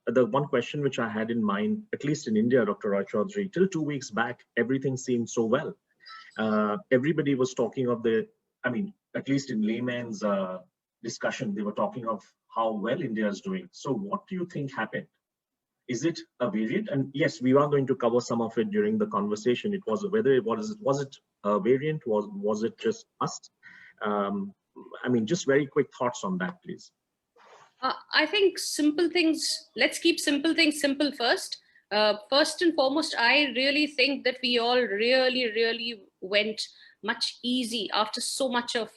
the one question which I had in mind, at least in India, Dr. Roy Chowdhury, till 2 weeks back, everything seemed so well. Everybody was talking of at least in layman's discussion, they were talking of how well India is doing. So what do you think happened? Is it a variant? And yes, we are going to cover some of it during the conversation. It was was it a variant? Was it just us? Just very quick thoughts on that, please. I think simple things, let's keep simple things simple first. First and foremost, I really think that we all really went much easy after so much of,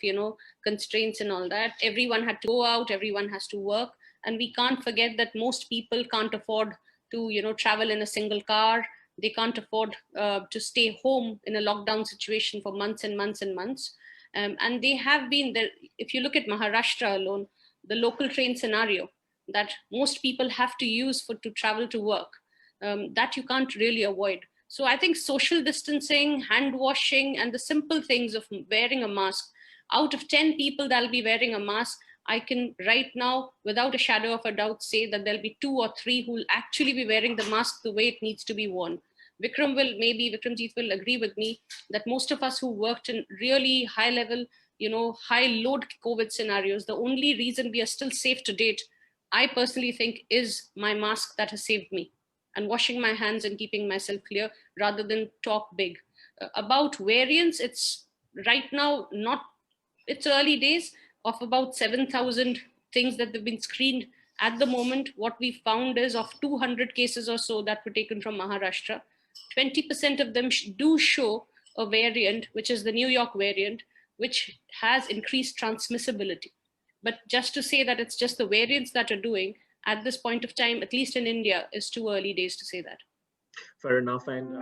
constraints and all that. Everyone had to go out, everyone has to work. And we can't forget that most people can't afford to, travel in a single car. They can't afford to stay home in a lockdown situation for months and months and months. And they have been there. If you look at Maharashtra alone, the local train scenario that most people have to use to travel to work, that you can't really avoid. So I think social distancing, hand washing, and the simple things of wearing a mask. Out of 10 people that'll be wearing a mask, I can right now, without a shadow of a doubt, say that there'll be 2 or 3 who will actually be wearing the mask the way it needs to be worn. Vikramjit will agree with me that most of us who worked in really high level, high load COVID scenarios, the only reason we are still safe to date, I personally think, is my mask that has saved me, and washing my hands and keeping myself clear rather than talk big. About variants, it's right now it's early days of about 7,000 things that have been screened at the moment. What we found is of 200 cases or so that were taken from Maharashtra, 20% of them do show a variant, which is the New York variant, which has increased transmissibility. But just to say that it's just the variants that are doing, at this point of time, at least in India, is too early days to say that. Fair enough. And